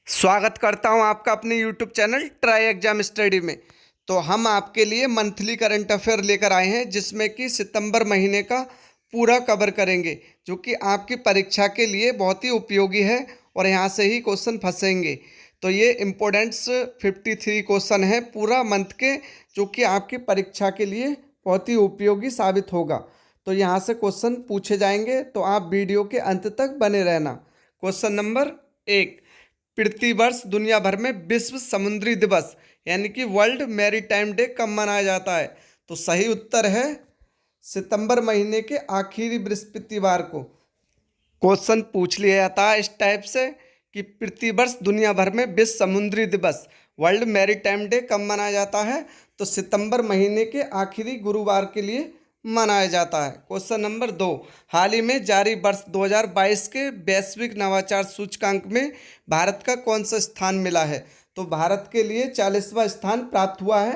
स्वागत करता हूं आपका अपने YouTube channel try exam study में। तो हम आपके लिए मंथली करंट अफेयर लेकर आए हैं, जिसमें कि सितंबर महीने का पूरा कवर करेंगे, जो कि आपकी परीक्षा के लिए बहुत ही उपयोगी है और यहाँ से ही क्वेश्चन फंसेंगे। तो ये इम्पोर्टेंट्स 53 क्वेश्चन है पूरा मंथ के, जो कि आपकी परीक्षा के लिए बहुत ही उपयोगी साबित होगा। तो यहाँ से क्वेश्चन पूछे जाएंगे, तो आप वीडियो के अंत तक बने रहना। क्वेश्चन नंबर 1, प्रतिवर्ष दुनिया भर में विश्व समुद्री दिवस यानी कि वर्ल्ड मैरीटाइम डे कब मनाया जाता है? तो सही उत्तर है सितंबर महीने के आखिरी बृहस्पतिवार को। क्वेश्चन पूछ लिया जाता है इस टाइप से कि प्रतिवर्ष दुनिया भर में विश्व समुद्री दिवस वर्ल्ड मैरीटाइम डे कब मनाया जाता है? तो सितंबर महीने के आखिरी गुरुवार के लिए मनाया जाता है। क्वेश्चन नंबर 2, हाल ही में जारी वर्ष 2022 के वैश्विक नवाचार सूचकांक में भारत का कौन सा स्थान मिला है? तो भारत के लिए 40वां स्थान प्राप्त हुआ है।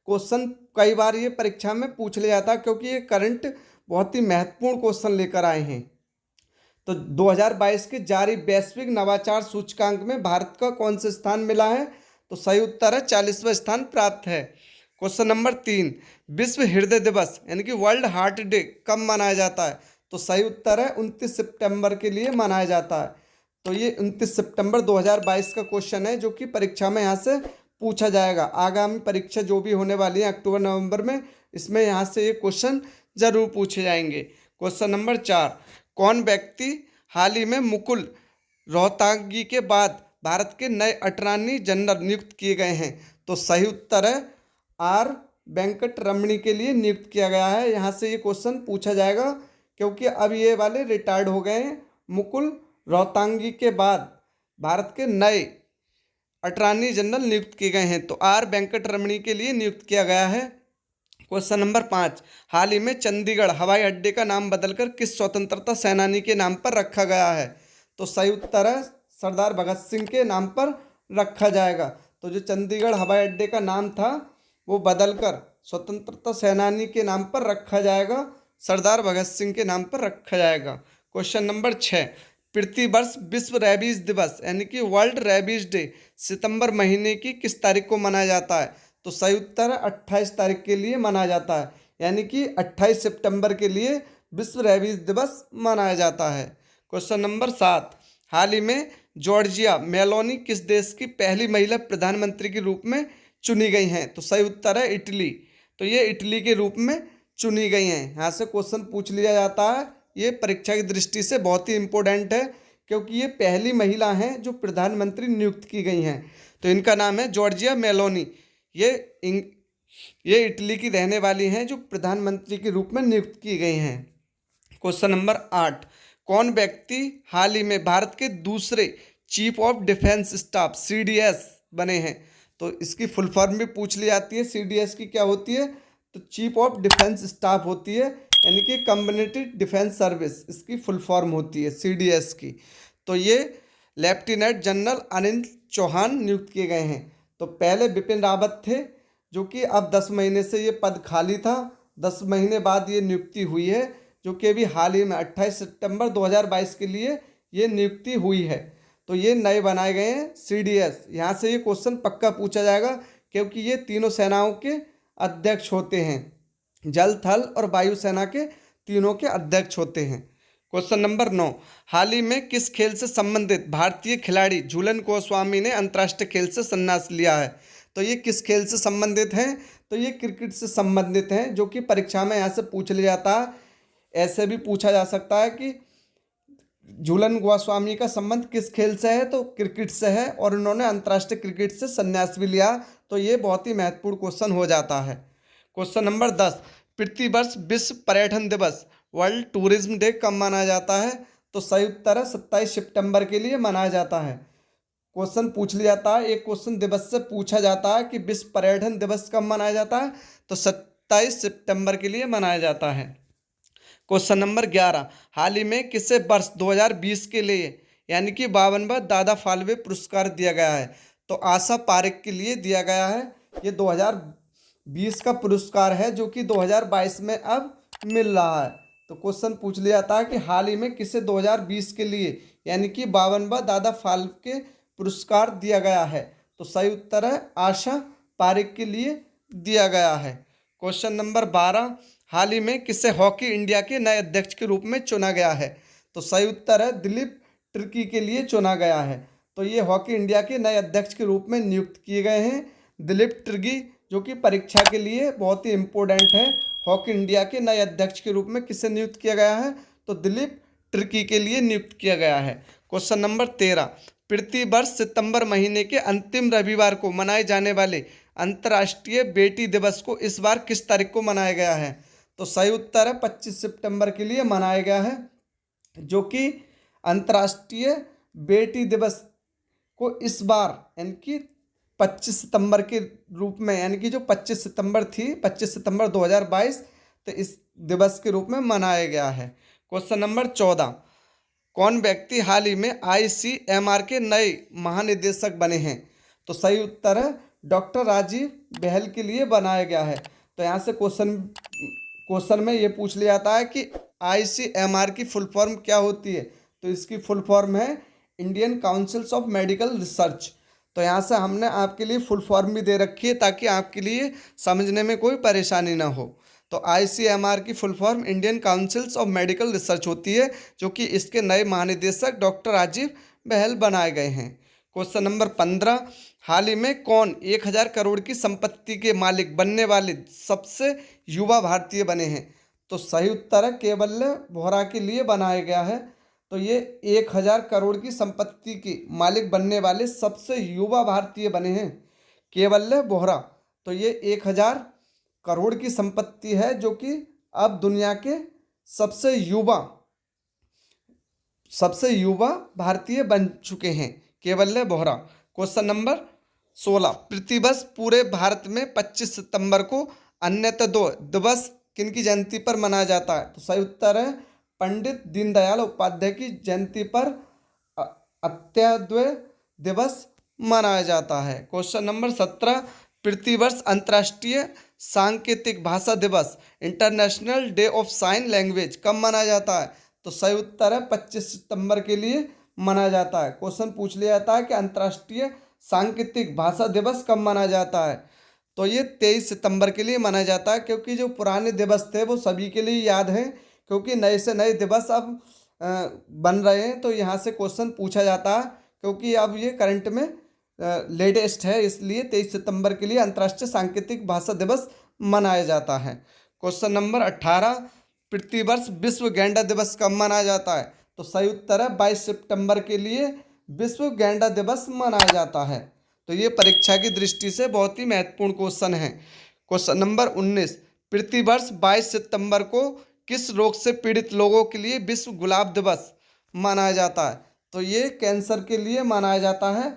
क्वेश्चन कई बार ये परीक्षा में पूछ लिया जाता, क्योंकि ये करंट बहुत ही महत्वपूर्ण क्वेश्चन लेकर आए हैं। तो 2022 के जारी वैश्विक नवाचार सूचकांक में भारत का कौन सा स्थान मिला है? तो सही उत्तर है 40वां स्थान प्राप्त है। क्वेश्चन नंबर 3, विश्व हृदय दिवस यानी कि वर्ल्ड हार्ट डे कब मनाया जाता है? तो सही उत्तर है 29 सितंबर के लिए मनाया जाता है। तो ये 29 सितंबर 2022 का क्वेश्चन है, जो कि परीक्षा में यहाँ से पूछा जाएगा। आगामी परीक्षा जो भी होने वाली है अक्टूबर नवंबर में, इसमें यहाँ से ये क्वेश्चन जरूर पूछे जाएंगे। क्वेश्चन नंबर 4, कौन व्यक्ति हाल ही में मुकुल रोहतांगी के बाद भारत के नए अटॉर्नी जनरल नियुक्त किए गए हैं? तो सही उत्तर है आर वेंकट रमणी के लिए नियुक्त किया गया है। यहाँ से ये क्वेश्चन पूछा जाएगा, क्योंकि अब ये वाले रिटायर्ड हो गए हैं। मुकुल रोहतांगी के बाद भारत के नए अटॉर्नी जनरल नियुक्त किए गए हैं, तो आर वेंकट रमणी के लिए नियुक्त किया गया है। क्वेश्चन नंबर 5, हाल ही में चंडीगढ़ हवाई अड्डे का नाम बदलकर किस स्वतंत्रता सेनानी के नाम पर रखा गया है? तो सही उत्तर है सरदार भगत सिंह के नाम पर रखा जाएगा। तो जो चंडीगढ़ हवाई अड्डे का नाम था वो बदलकर स्वतंत्रता सेनानी के नाम पर रखा जाएगा, सरदार भगत सिंह के नाम पर रखा जाएगा। क्वेश्चन नंबर 6, प्रतिवर्ष विश्व रेबीज दिवस यानी कि वर्ल्ड रेबीज डे सितंबर महीने की किस तारीख को मनाया जाता है? तो सही उत्तर है 28 तारीख के लिए मनाया जाता है, यानी कि 28 सितंबर के लिए विश्व रेबीज दिवस मनाया जाता है। क्वेश्चन नंबर 7, हाल ही में जॉर्जिया मेलोनी किस देश की पहली महिला प्रधानमंत्री के रूप में चुनी गई हैं? तो सही उत्तर है इटली। तो ये इटली के रूप में चुनी गई हैं। यहाँ से क्वेश्चन पूछ लिया जाता है। ये परीक्षा की दृष्टि से बहुत ही इम्पोर्टेंट है, क्योंकि ये पहली महिला हैं जो प्रधानमंत्री नियुक्त की गई हैं। तो इनका नाम है जॉर्जिया मेलोनी। ये ये इटली की रहने वाली हैं, जो प्रधानमंत्री के रूप में नियुक्त की गई हैं। क्वेश्चन नंबर 8, कौन व्यक्ति हाल ही में भारत के दूसरे chief of defence staff CDS बने हैं? तो इसकी फुल फॉर्म भी पूछ ली जाती है। CDS की क्या होती है? तो चीफ ऑफ डिफेंस स्टाफ होती है, यानी कि कम्युनिटी डिफेंस सर्विस इसकी फुल फॉर्म होती है CDS की। तो ये लेफ्टिनेंट जनरल अनिल चौहान नियुक्त किए गए हैं। तो पहले बिपिन रावत थे, जो कि अब 10 महीने से ये पद खाली था। 10 महीने बाद ये नियुक्ति हुई है, जो कि अभी हाल ही में 28 सितंबर 2022 के लिए ये नियुक्ति हुई है। तो ये नए बनाए गए हैं CDS। यहाँ से ये क्वेश्चन पक्का पूछा जाएगा, क्योंकि ये तीनों सेनाओं के अध्यक्ष होते हैं। जल, थल और वायु सेना के तीनों के अध्यक्ष होते हैं। क्वेश्चन नंबर 9, हाल ही में किस खेल से संबंधित भारतीय खिलाड़ी झूलन गोस्वामी ने अंतर्राष्ट्रीय खेल से संन्यास लिया है? तो ये किस खेल से संबंधित हैं? तो ये क्रिकेट से संबंधित हैं, जो कि परीक्षा में यहाँ से पूछ लिया जाता है। ऐसे भी पूछा जा सकता है कि झूलन गोस्वामी का संबंध किस खेल से है? तो क्रिकेट से है, और उन्होंने अंतर्राष्ट्रीय क्रिकेट से संन्यास भी लिया। तो ये बहुत ही महत्वपूर्ण क्वेश्चन हो जाता है। क्वेश्चन नंबर 10, प्रतिवर्ष विश्व पर्यटन दिवस वर्ल्ड टूरिज्म डे कब मनाया जाता है? तो सही उत्तर है 27 सितंबर के लिए मनाया जाता है। क्वेश्चन पूछ लिया जाता है, एक क्वेश्चन दिवस से पूछा जाता है कि विश्व पर्यटन दिवस कब मनाया जाता है? तो 27 सितंबर के लिए मनाया जाता है। क्वेश्चन नंबर 11, हाल ही में किसे वर्ष 2020 के लिए यानी कि 52वां दादा फाल्के पुरस्कार दिया गया है? तो आशा पारेख के लिए दिया गया है। ये 2020 का पुरस्कार है, जो कि 2022 में अब मिल रहा है। तो क्वेश्चन पूछ लिया जाता है कि हाल ही में किसे 2020 के लिए यानी कि 52वां दादा फाल्के पुरस्कार दिया गया है? तो सही उत्तर है आशा पारिक के लिए दिया गया है। क्वेश्चन नंबर 12, हाल ही में किसे हॉकी इंडिया के नए अध्यक्ष के रूप में चुना गया है? तो सही उत्तर है दिलीप तिर्की के लिए चुना गया है। तो ये हॉकी इंडिया के नए अध्यक्ष के रूप में नियुक्त किए गए हैं दिलीप तिर्की, जो कि परीक्षा के लिए बहुत ही इम्पोर्टेंट है। हॉकी इंडिया के नए अध्यक्ष के रूप में किसे नियुक्त किया गया है? तो दिलीप तिर्की के लिए नियुक्त किया गया है। क्वेश्चन नंबर 13, प्रतिवर्ष सितंबर महीने के अंतिम रविवार को मनाए जाने वाले अंतर्राष्ट्रीय बेटी दिवस को इस बार किस तारीख को मनाया गया है? तो सही उत्तर है 25 सितंबर के लिए मनाया गया है, जो कि अंतर्राष्ट्रीय बेटी दिवस को इस बार यानी कि 25 सितंबर के रूप में, यानी कि जो 25 सितंबर थी 25 सितंबर 2022, तो इस दिवस के रूप में मनाया गया है। क्वेश्चन नंबर 14, कौन व्यक्ति हाल ही में ICMR के नए महानिदेशक बने हैं? तो सही उत्तर है डॉक्टर राजीव बहल के लिए बनाया गया है। तो यहाँ से क्वेश्चन में ये पूछ लिया जाता है कि ICMR की फुल फॉर्म क्या होती है? तो इसकी फुल फॉर्म है Indian councils of medical research. तो यहाँ से हमने आपके लिए फुल फॉर्म भी दे रखी है ताकि आपके लिए समझने में कोई परेशानी ना हो। तो ICMR की full form Indian councils of medical research होती है, जो कि इसके नए महानिदेशक डॉक्टर राजीव बहल बनाए गए हैं। क्वेश्चन नंबर 15, हाल ही में कौन 1000 करोड़ की संपत्ति के मालिक बनने वाले सबसे युवा भारतीय बने हैं? तो सही उत्तर है केवल्य वोहरा के लिए बनाया गया है। तो ये 1000 करोड़ की संपत्ति के मालिक बनने वाले सबसे युवा भारतीय बने हैं केवल्य वोहरा। तो ये 1000 करोड़ की संपत्ति है, जो कि अब दुनिया के सबसे युवा भारतीय बन चुके हैं केवल्य वोहरा। क्वेश्चन नंबर 16, प्रतिवर्ष पूरे भारत में 25 सितंबर को अन्यतः दो दिवस किनकी जयंती पर मनाया जाता है? तो सही उत्तर है पंडित दीनदयाल उपाध्याय की जयंती पर अंत्योदय दिवस मनाया जाता है। क्वेश्चन नंबर 17, प्रतिवर्ष अंतर्राष्ट्रीय सांकेतिक भाषा दिवस international day of sine language कब मनाया जाता है? तो सही उत्तर है 25 सितंबर के लिए मनाया जाता है। क्वेश्चन पूछ लिया जाता है कि अंतर्राष्ट्रीय सांकेतिक भाषा दिवस कब मनाया जाता है? तो ये 23 सितंबर के लिए मनाया जाता है, क्योंकि जो पुराने दिवस थे वो सभी के लिए याद हैं, क्योंकि नए से नए दिवस अब बन रहे हैं। तो यहाँ से क्वेश्चन पूछा जाता है, क्योंकि अब ये करंट में लेटेस्ट है, इसलिए 23 सितंबर के लिए अंतर्राष्ट्रीय सांकेतिक भाषा दिवस मनाया जाता है। क्वेश्चन नंबर 18, प्रतिवर्ष विश्व गैंडा दिवस कब मनाया जाता है? तो सही उत्तर है 22 सितंबर के लिए विश्व गैंडा दिवस मनाया जाता है। तो ये परीक्षा की दृष्टि से बहुत ही महत्वपूर्ण क्वेश्चन है। क्वेश्चन नंबर 19, प्रतिवर्ष 22 सितंबर को किस रोग से पीड़ित लोगों के लिए विश्व गुलाब दिवस मनाया जाता है? तो ये कैंसर के लिए मनाया जाता है।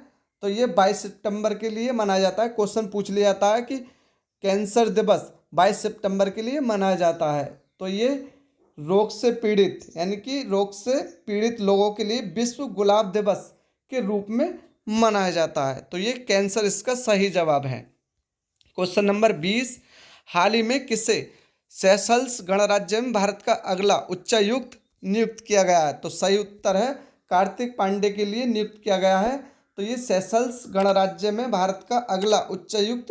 तो ये 22 सितंबर के लिए मनाया जाता है। क्वेश्चन पूछ लिया जाता है कि कैंसर दिवस 22 सितंबर के लिए मनाया जाता है। तो ये रोग से पीड़ित, यानी कि रोग से पीड़ित लोगों के लिए विश्व गुलाब दिवस के रूप में मनाया जाता है। तो ये कैंसर इसका सही जवाब है। क्वेश्चन नंबर 20, हाल ही में किसे सेशल्स गणराज्य में भारत का अगला उच्चायुक्त नियुक्त किया गया है? तो सही उत्तर है कार्तिक पांडे के लिए नियुक्त किया गया है। तो ये सेशल्स गणराज्य में भारत का अगला उच्चायुक्त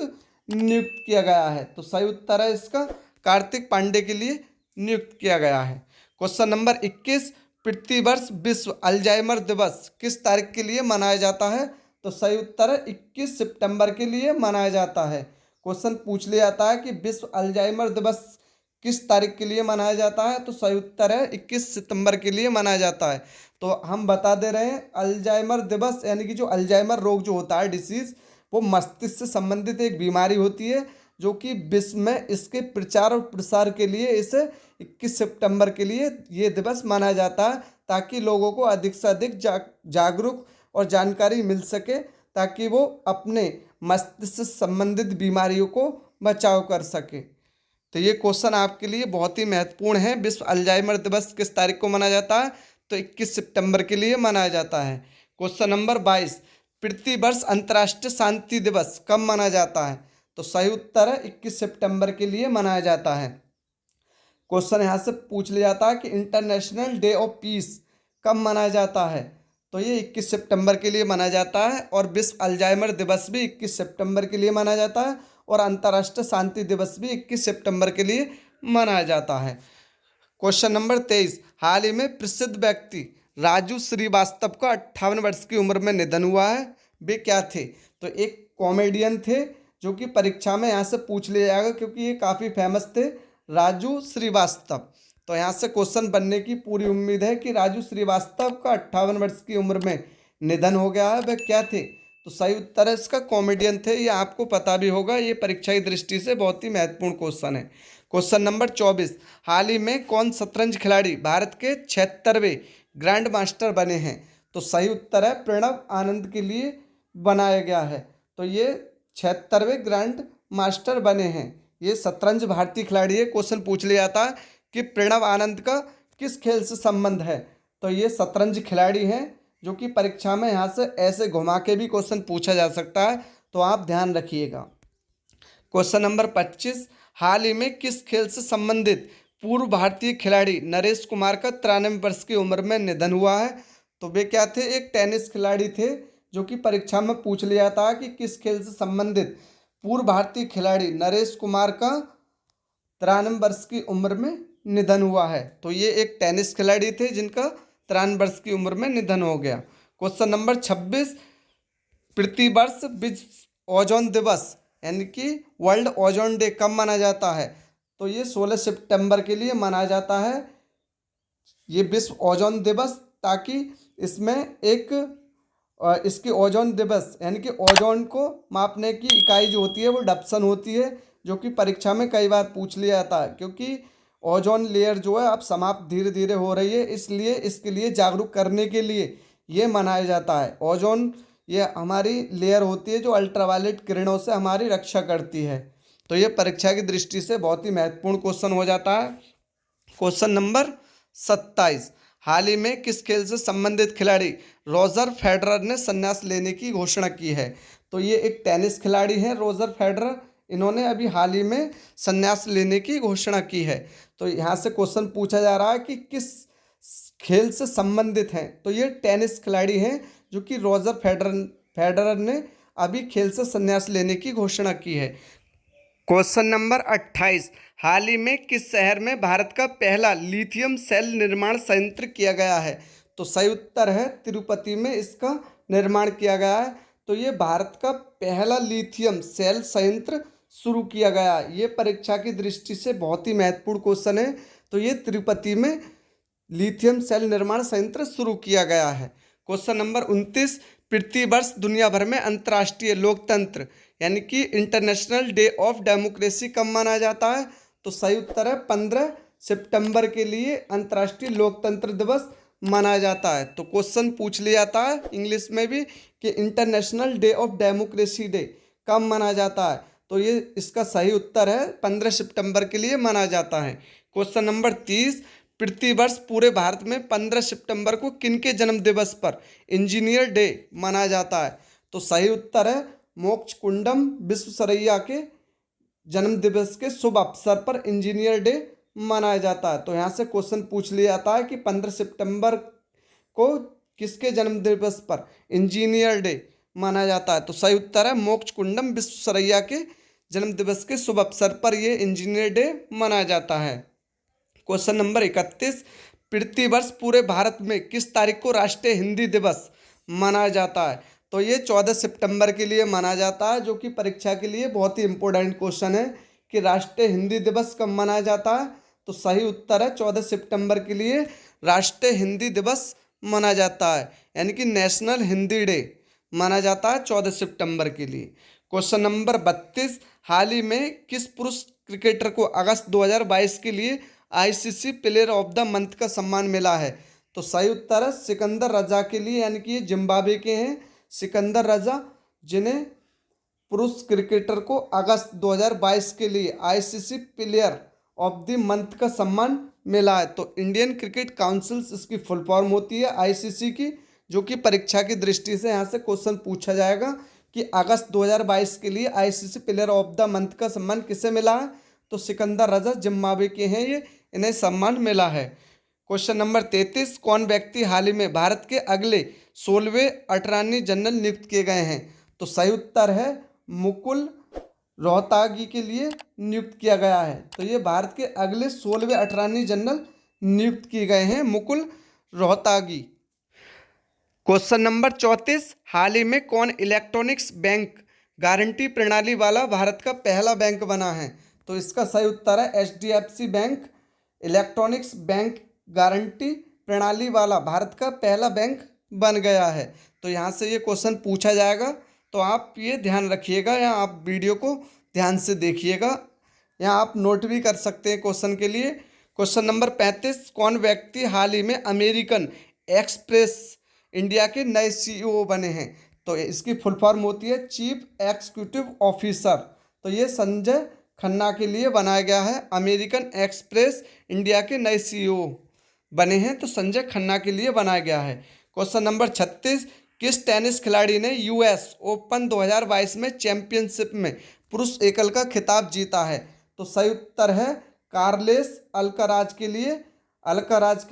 नियुक्त किया गया है। तो सही उत्तर है इसका कार्तिक पांडे के लिए नियुक्त किया गया है। क्वेश्चन नंबर 21, प्रतिवर्ष विश्व अल्जाइमर दिवस किस तारीख के लिए मनाया जाता है? तो सही उत्तर है 21 सितंबर के लिए मनाया जाता है। क्वेश्चन पूछ लिया जाता है कि विश्व अल्जाइमर दिवस किस तारीख के लिए मनाया जाता है? तो सही उत्तर है 21 सितंबर के लिए मनाया जाता है। तो हम बता दे रहे हैं अल्जाइमर दिवस, यानी कि जो अल्जाइमर रोग जो होता है डिसीज, वो मस्तिष्क से संबंधित एक बीमारी होती है, जो कि विश्व में इसके प्रचार और प्रसार के लिए इसे 21 सितंबर के लिए ये दिवस मनाया जाता है, ताकि लोगों को अधिक से अधिक जागरूक और जानकारी मिल सके, ताकि वो अपने मस्तिष्क से संबंधित बीमारियों को बचाव कर सके। तो ये क्वेश्चन आपके लिए बहुत ही महत्वपूर्ण है। विश्व अल्जाइमर दिवस किस तारीख को मनाया जाता है? तो 21 सितंबर के लिए मनाया जाता है। क्वेश्चन नंबर 22, प्रतिवर्ष अंतर्राष्ट्रीय शांति दिवस कब मनाया जाता है? तो सही उत्तर है 21 सितंबर के लिए मनाया जाता है। क्वेश्चन यहाँ से पूछ लिया जाता है कि इंटरनेशनल डे ऑफ पीस कब मनाया जाता है? तो ये 21 सितंबर के लिए मनाया जाता है। और विश्व अल्जाइमर दिवस भी 21 सितंबर के लिए मनाया जाता है। और अंतर्राष्ट्रीय शांति दिवस भी 21 सितंबर के लिए मनाया जाता है। क्वेश्चन नंबर 23, हाल ही में प्रसिद्ध व्यक्ति राजू श्रीवास्तव का 58 वर्ष की उम्र में निधन हुआ है। वे क्या थे? तो एक कॉमेडियन थे, जो कि परीक्षा में यहाँ से पूछ लिया जाएगा क्योंकि ये काफ़ी फेमस थे, राजू श्रीवास्तव। तो यहाँ से क्वेश्चन बनने की पूरी उम्मीद है कि राजू श्रीवास्तव का 58 वर्ष की उम्र में निधन हो गया है। वह क्या थे? तो सही उत्तर है इसका कॉमेडियन थे। ये आपको पता भी होगा, ये परीक्षा की दृष्टि से बहुत ही महत्वपूर्ण क्वेश्चन है। क्वेश्चन नंबर 24, हाल ही में कौन शतरंज खिलाड़ी भारत के 76वें ग्रैंड मास्टर बने हैं? तो सही उत्तर है प्रणव आनंद के लिए बनाया गया है। तो ये 76वें ग्रैंड मास्टर बने हैं। ये शतरंज भारतीय खिलाड़ी है। क्वेश्चन पूछ लिया जाता है कि प्रणव आनंद का किस खेल से संबंध है? तो ये शतरंज खिलाड़ी हैं, जो कि परीक्षा में यहाँ से ऐसे घुमा के भी क्वेश्चन पूछा जा सकता है, तो आप ध्यान रखिएगा। क्वेश्चन नंबर 25, हाल ही में किस खेल से संबंधित पूर्व भारतीय खिलाड़ी नरेश कुमार का 93 वर्ष की उम्र में निधन हुआ है? तो वे क्या थे? एक टेनिस खिलाड़ी थे, जो कि परीक्षा में पूछ लिया था कि किस खेल से संबंधित पूर्व भारतीय खिलाड़ी नरेश कुमार का 93 वर्ष की उम्र में निधन हुआ है। तो ये एक टेनिस खिलाड़ी थे जिनका 93 वर्ष की उम्र में निधन हो गया। क्वेश्चन नंबर 26, प्रतिवर्ष विश्व ओजोन दिवस यानी कि वर्ल्ड ओजोन डे कब मनाया जाता है? तो ये 16 सितंबर के लिए मनाया जाता है, ये विश्व ओजोन दिवस, ताकि इसमें एक इसकी ओजोन दिवस यानी कि ओजोन को मापने की इकाई जो होती है वो डप्सन होती है, जो कि परीक्षा में कई बार पूछ लिया जाता है। क्योंकि ओजोन लेयर जो है अब समाप्त धीरे धीरे हो रही है, इसलिए इसके लिए जागरूक करने के लिए ये मनाया जाता है। ओजोन ये हमारी लेयर होती है जो अल्ट्रावायलेट किरणों से हमारी रक्षा करती है। तो ये परीक्षा की दृष्टि से बहुत ही महत्वपूर्ण क्वेश्चन हो जाता है। क्वेश्चन नंबर 27, हाल ही में किस खेल से संबंधित खिलाड़ी रोजर फेडरर ने संन्यास लेने की घोषणा की है? तो ये एक टेनिस खिलाड़ी हैं रोजर फेडरर, इन्होंने अभी हाल ही में संन्यास लेने की घोषणा की है। तो यहाँ से क्वेश्चन पूछा जा रहा है कि किस खेल से संबंधित हैं? तो ये टेनिस खिलाड़ी हैं, जो कि रोजर फेडरर ने अभी खेल से संन्यास लेने की घोषणा की है। क्वेश्चन नंबर 28, हाल ही में किस शहर में भारत का पहला लिथियम सेल निर्माण संयंत्र किया गया है? तो सही उत्तर है तिरुपति में इसका निर्माण किया गया है। तो ये भारत का पहला लिथियम सेल संयंत्र शुरू किया गया। ये परीक्षा की दृष्टि से बहुत ही महत्वपूर्ण क्वेश्चन है। तो ये तिरुपति में लिथियम सेल निर्माण संयंत्र शुरू किया गया है। क्वेश्चन नंबर 29, प्रतिवर्ष दुनिया भर में अंतर्राष्ट्रीय लोकतंत्र यानी कि इंटरनेशनल डे ऑफ डेमोक्रेसी कब मनाया जाता है? तो सही उत्तर है 15 सितंबर के लिए अंतर्राष्ट्रीय लोकतंत्र दिवस मनाया जाता है। तो क्वेश्चन पूछ लिया जाता है इंग्लिश में भी कि international day of democracy day कब मनाया जाता है? तो ये इसका सही उत्तर है 15 सितंबर के लिए मनाया जाता है। क्वेश्चन नंबर 30, प्रतिवर्ष पूरे भारत में 15 सितंबर को किनके जन्म दिवस पर इंजीनियर डे मनाया जाता है? तो सही उत्तर है मोक्षकुंडम विश्वेश्वरैया के जन्म दिवस के शुभ अवसर पर इंजीनियर डे मनाया जाता है। तो यहाँ से क्वेश्चन पूछ लिया जाता है कि 15 सितंबर को किसके जन्म दिवस पर इंजीनियर डे मनाया जाता है? तो सही उत्तर है मोक्षकुंडम विश्वेश्वरैया के जन्म दिवस के शुभ अवसर पर ये इंजीनियर डे मनाया जाता है। क्वेश्चन नंबर 31, प्रतिवर्ष पूरे भारत में किस तारीख को राष्ट्रीय हिंदी दिवस मनाया जाता है? तो ये 14 सितंबर के लिए मनाया जाता है, जो कि परीक्षा के लिए बहुत ही इंपॉर्टेंट क्वेश्चन है कि राष्ट्रीय हिंदी दिवस कब मनाया जाता है? तो सही उत्तर है 14 सितंबर के लिए राष्ट्रीय हिंदी दिवस मनाया जाता है, यानी कि नेशनल हिंदी डे माना जाता है 14 सितंबर के लिए। क्वेश्चन नंबर 32, हाल ही में किस पुरुष क्रिकेटर को अगस्त 2022 के लिए ICC player of the month का सम्मान मिला है? तो सही उत्तर है सिकंदर रजा के लिए, यानी कि ये जिम्बाब्वे के हैं सिकंदर रजा, जिन्हें पुरुष क्रिकेटर को अगस्त 2022 के लिए ICC player of the month का सम्मान मिला है। तो इंडियन क्रिकेट काउंसिल इसकी फुल फॉर्म होती है आईसीसी की, जो कि परीक्षा की दृष्टि से यहाँ से क्वेश्चन पूछा जाएगा कि अगस्त 2022 के लिए ICC player of the month का सम्मान किसे मिला है? तो सिकंदर रजा जिम्बाब्वे के हैं ये, इन्हें सम्मान मिला है। क्वेश्चन नंबर 33, कौन व्यक्ति हाल ही में भारत के अगले 16वें अटॉर्नी जनरल नियुक्त किए गए हैं? तो सही उत्तर है मुकुल रोहतागी के लिए नियुक्त किया गया है। तो ये भारत के अगले 16वें अटॉर्नी जनरल नियुक्त किए गए हैं, मुकुल रोहतागी। क्वेश्चन नंबर 34, हाल ही में कौन इलेक्ट्रॉनिक्स बैंक गारंटी प्रणाली वाला भारत का पहला बैंक बना है? तो इसका सही उत्तर है HDFC bank electronics bank guarantee प्रणाली वाला भारत का पहला बैंक बन गया है। तो यहाँ से ये क्वेश्चन पूछा जाएगा, तो आप ये ध्यान रखिएगा या आप वीडियो को ध्यान से देखिएगा, या आप नोट भी कर सकते हैं क्वेश्चन के लिए। क्वेश्चन नंबर 35, कौन व्यक्ति हाल ही में अमेरिकन एक्सप्रेस इंडिया के नए CEO बने हैं? तो इसकी फुल फॉर्म होती है चीफ एग्जीक्यूटिव ऑफिसर। तो ये संजय खन्ना के लिए बनाया गया है। अमेरिकन एक्सप्रेस इंडिया के नए CEO बने हैं, तो संजय खन्ना के लिए बनाया गया है। क्वेश्चन नंबर 36, किस टेनिस खिलाड़ी ने US ओपन 2022 में चैंपियनशिप में पुरुष एकल का खिताब जीता है? तो सही उत्तर है कार्लेस अल्काराज के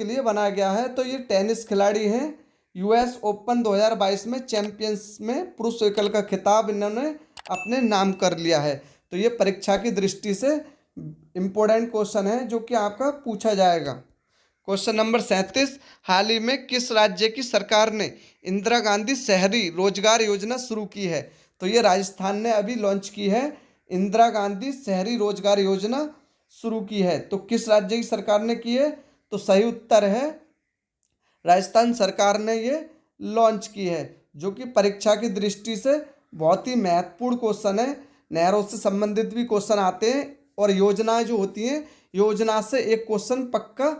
लिए बनाया गया है। तो ये टेनिस खिलाड़ी हैं, US ओपन 2022 में चैंपियंस में पुरुष एकल का खिताब इन्होंने अपने नाम कर लिया है। तो ये परीक्षा की दृष्टि से इम्पोर्टेंट क्वेश्चन है जो कि आपका पूछा जाएगा। क्वेश्चन नंबर 37, हाल ही में किस राज्य की सरकार ने इंदिरा गांधी शहरी रोजगार योजना शुरू की है? तो ये राजस्थान ने अभी लॉन्च की है, इंदिरा गांधी शहरी रोजगार योजना शुरू की है। तो किस राज्य की सरकार ने की है? तो सही उत्तर है राजस्थान सरकार ने ये लॉन्च की है, जो कि परीक्षा की दृष्टि से बहुत ही महत्वपूर्ण क्वेश्चन है। नहरों से संबंधित भी क्वेश्चन आते हैं, और योजनाएं जो होती हैं, योजना से एक क्वेश्चन पक्का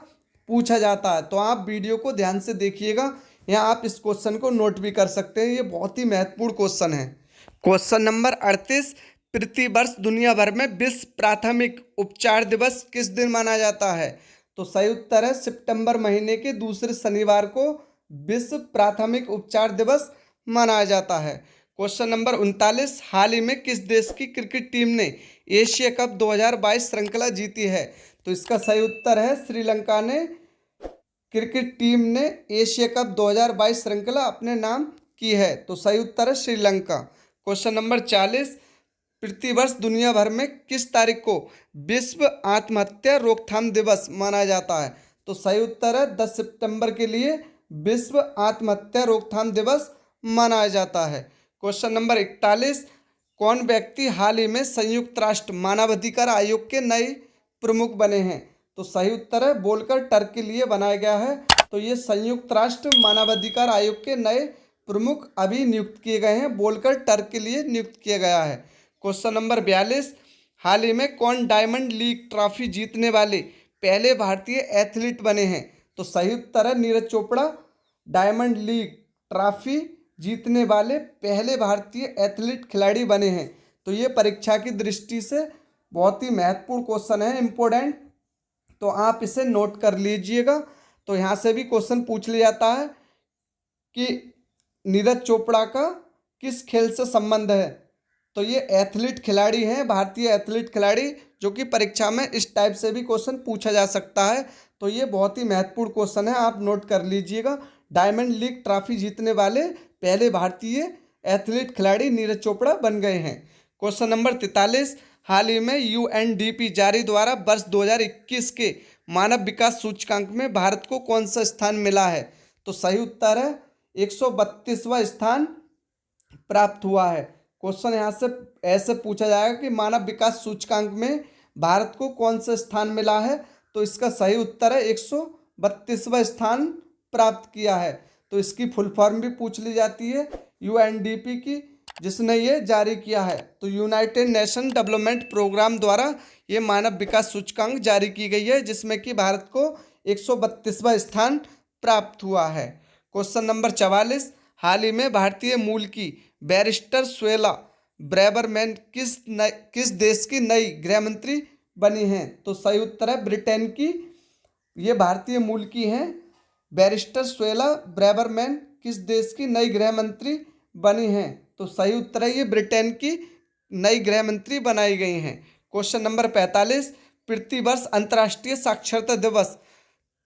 पूछा जाता है। तो आप वीडियो को ध्यान से देखिएगा, या आप इस क्वेश्चन को नोट भी कर सकते हैं, ये बहुत ही महत्वपूर्ण क्वेश्चन है। क्वेश्चन नंबर 38, प्रतिवर्ष दुनिया भर में विश्व प्राथमिक उपचार दिवस किस दिन मनाया जाता है? तो सही उत्तर है सितंबर महीने के दूसरे शनिवार को विश्व प्राथमिक उपचार दिवस मनाया जाता है। क्वेश्चन नंबर 39, हाल ही में किस देश की क्रिकेट टीम ने एशिया कप 2022 श्रृंखला जीती है? तो इसका सही उत्तर है श्रीलंका ने क्रिकेट टीम ने एशिया कप 2022 श्रृंखला अपने नाम की है। तो सही उत्तर है श्रीलंका। क्वेश्चन नंबर 40, प्रतिवर्ष दुनिया भर में किस तारीख को विश्व आत्महत्या रोकथाम दिवस मनाया जाता है? तो सही उत्तर है 10 सितंबर के लिए विश्व आत्महत्या रोकथाम दिवस मनाया जाता है। क्वेश्चन नंबर 41, कौन व्यक्ति हाल ही में संयुक्त राष्ट्र मानवाधिकार आयोग के नए प्रमुख बने हैं? तो सही उत्तर है वोल्कर टर्क के लिए बनाया गया है। तो ये संयुक्त राष्ट्र मानवाधिकार आयोग के नए प्रमुख अभी नियुक्त किए गए हैं, वोल्कर टर्क के लिए नियुक्त किया गया है। क्वेश्चन नंबर 42, हाल ही में कौन डायमंड लीग ट्रॉफी जीतने वाले पहले भारतीय एथलीट बने हैं? तो सही उत्तर है Neeraj Chopra diamond league trophy जीतने वाले पहले भारतीय एथलीट खिलाड़ी बने हैं। तो ये परीक्षा की दृष्टि से बहुत ही महत्वपूर्ण क्वेश्चन है, इम्पोर्टेंट, तो आप इसे नोट कर लीजिएगा। तो यहाँ से भी क्वेश्चन पूछ लिया जाता है कि नीरज चोपड़ा का किस खेल से संबंध है? तो ये एथलीट खिलाड़ी हैं, भारतीय एथलीट खिलाड़ी, जो कि परीक्षा में इस टाइप से भी क्वेश्चन पूछा जा सकता है। तो ये बहुत ही महत्वपूर्ण क्वेश्चन है, आप नोट कर लीजिएगा। डायमंड लीग ट्रॉफी जीतने वाले पहले भारतीय एथलीट खिलाड़ी नीरज चोपड़ा बन गए हैं। क्वेश्चन नंबर 43, हाल ही में UNDP जारी द्वारा वर्ष 2021 के मानव विकास सूचकांक में भारत को कौन सा स्थान मिला है? तो सही उत्तर है 132वां स्थान प्राप्त हुआ है। क्वेश्चन यहाँ से ऐसे पूछा जाएगा कि मानव विकास सूचकांक में भारत को कौन सा स्थान मिला है? तो इसका सही उत्तर है 132वां स्थान प्राप्त किया है। तो इसकी फुल फॉर्म भी पूछ ली जाती है UNDP की, जिसने ये जारी किया है। तो यूनाइटेड नेशन डेवलपमेंट प्रोग्राम द्वारा ये मानव विकास सूचकांक जारी की गई है, जिसमें कि भारत को 132वां स्थान प्राप्त हुआ है। क्वेश्चन नंबर 44, हाल ही में भारतीय मूल की बैरिस्टर स्वेला ब्रैबरमैन किस देश की नई गृह मंत्री बनी हैं? तो सही उत्तर है ब्रिटेन की, ये भारतीय मूल की हैं। बैरिस्टर स्वेला ब्रैबरमैन किस देश की नई गृह मंत्री बनी हैं? तो सही उत्तर है ये ब्रिटेन की नई गृह मंत्री बनाई गई हैं। क्वेश्चन नंबर 45, प्रतिवर्ष अंतर्राष्ट्रीय साक्षरता दिवस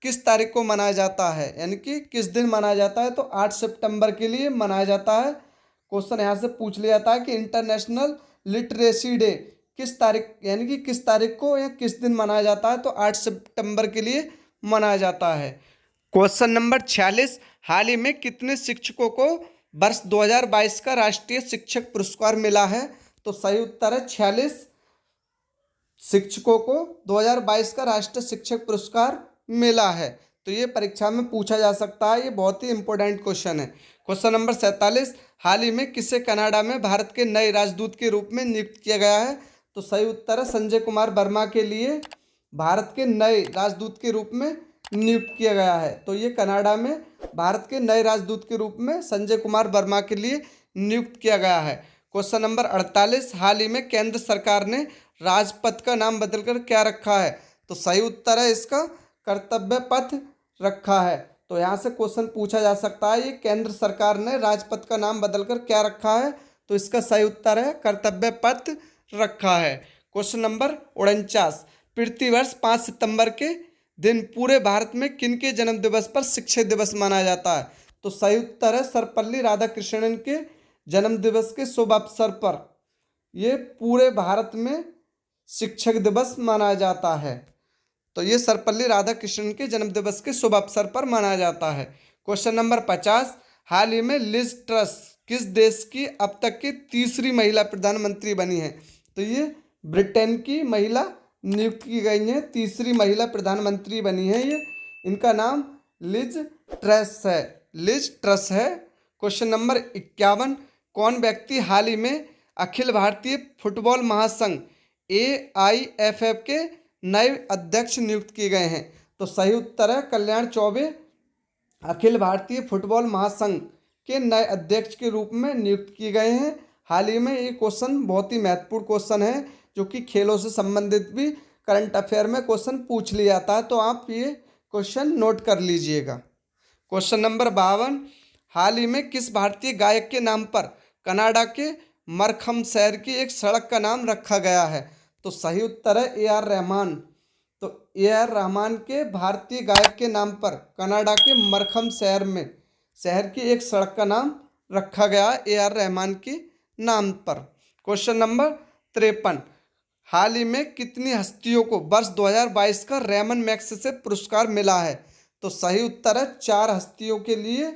किस तारीख को मनाया जाता है, यानी कि किस दिन मनाया जाता है। तो 8 सितंबर के लिए मनाया जाता है। क्वेश्चन यहाँ से पूछ लिया जाता है कि इंटरनेशनल लिटरेसी डे किस तारीख, यानी कि किस तारीख को या किस दिन मनाया जाता है। तो 8 सितंबर के लिए मनाया जाता है। क्वेश्चन नंबर 46, हाल ही में कितने शिक्षकों को वर्ष 2022 का राष्ट्रीय शिक्षक पुरस्कार मिला है। तो सही उत्तर है 46 शिक्षकों को 2022 का राष्ट्रीय शिक्षक पुरस्कार मिला है। तो ये परीक्षा में पूछा जा सकता है, ये बहुत ही इंपॉर्टेंट क्वेश्चन है। क्वेश्चन नंबर 47, हाल ही में किसे कनाडा में भारत के नए राजदूत के रूप में नियुक्त किया गया है। तो सही उत्तर है संजय कुमार वर्मा के लिए भारत के नए राजदूत के रूप में नियुक्त किया गया है। तो ये कनाडा में भारत के नए राजदूत के रूप में संजय कुमार वर्मा के लिए नियुक्त किया गया है। क्वेश्चन नंबर 48, हाल ही में केंद्र सरकार ने राजपथ का नाम बदलकर क्या रखा है। तो सही उत्तर है इसका कर्तव्य पथ रखा है। तो यहाँ से क्वेश्चन पूछा जा सकता है, ये केंद्र सरकार ने राजपथ का नाम बदलकर क्या रखा है। तो इसका सही उत्तर है कर्तव्य पथ रखा है। क्वेश्चन नंबर 49, प्रतिवर्ष 5 सितंबर के दिन पूरे भारत में किनके जन्म दिवस पर शिक्षक दिवस मनाया जाता है। तो सही उत्तर है सर्वपल्ली राधाकृष्णन के जन्म दिवस के शुभ अवसर पर ये पूरे भारत में शिक्षक दिवस मनाया जाता है। तो ये सर्वपल्ली राधाकृष्णन के जन्म दिवस के शुभ अवसर पर मनाया जाता है। क्वेश्चन नंबर 50, हाल ही में लिज ट्रस किस देश की अब तक की तीसरी महिला प्रधानमंत्री बनी है। तो ये ब्रिटेन की महिला नियुक्त की गई है, तीसरी महिला प्रधानमंत्री बनी है ये। इनका नाम लिज ट्रस है, लिज ट्रस है। क्वेश्चन नंबर 51, कौन व्यक्ति हाल ही में अखिल भारतीय फुटबॉल महासंघ AIFF के नए अध्यक्ष नियुक्त किए गए हैं। तो सही उत्तर है कल्याण चौबे अखिल भारतीय फुटबॉल महासंघ के नए अध्यक्ष के रूप में नियुक्त किए गए हैं हाल ही में। ये क्वेश्चन बहुत ही महत्वपूर्ण क्वेश्चन है, जो कि खेलों से संबंधित भी करंट अफेयर में क्वेश्चन पूछ लिया जाता है। तो आप ये क्वेश्चन नोट कर लीजिएगा। क्वेश्चन नंबर 52, हाल ही में किस भारतीय गायक के नाम पर कनाडा के मरखम शहर की एक सड़क का नाम रखा गया है। तो सही उत्तर है AR रहमान। तो AR रहमान के भारतीय गायक के नाम पर कनाडा के मरखम शहर की एक सड़क का नाम रखा गया है AR रहमान के नाम पर। क्वेश्चन नंबर 53, हाल ही में कितनी हस्तियों को वर्ष 2022 का रेमन मैग्सेसे से पुरस्कार मिला है। तो सही उत्तर है 4 हस्तियों के लिए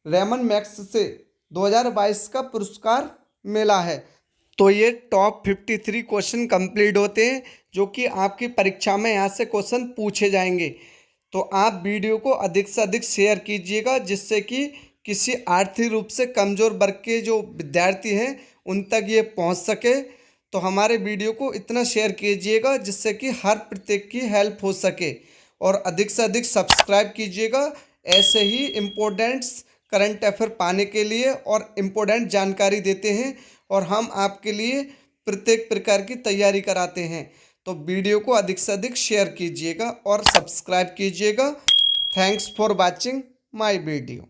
रेमन मैग्सेसे से 2022 का पुरस्कार मिला है। तो ये टॉप 53 क्वेश्चन कंप्लीट होते हैं, जो कि आपकी परीक्षा में यहाँ से क्वेश्चन पूछे जाएंगे। तो आप वीडियो को अधिक से अधिक शेयर कीजिएगा, जिससे कि किसी आर्थिक रूप से कमज़ोर वर्ग के जो विद्यार्थी हैं उन तक ये पहुँच सके। तो हमारे वीडियो को इतना शेयर कीजिएगा जिससे कि हर प्रत्येक की हेल्प हो सके, और अधिक से अधिक सब्सक्राइब कीजिएगा ऐसे ही इम्पोर्टेंट्स करंट अफेयर पाने के लिए। और इम्पोर्टेंट जानकारी देते हैं और हम आपके लिए प्रत्येक प्रकार की तैयारी कराते हैं। तो वीडियो को अधिक से अधिक शेयर कीजिएगा और सब्सक्राइब कीजिएगा। Thanks for watching my video.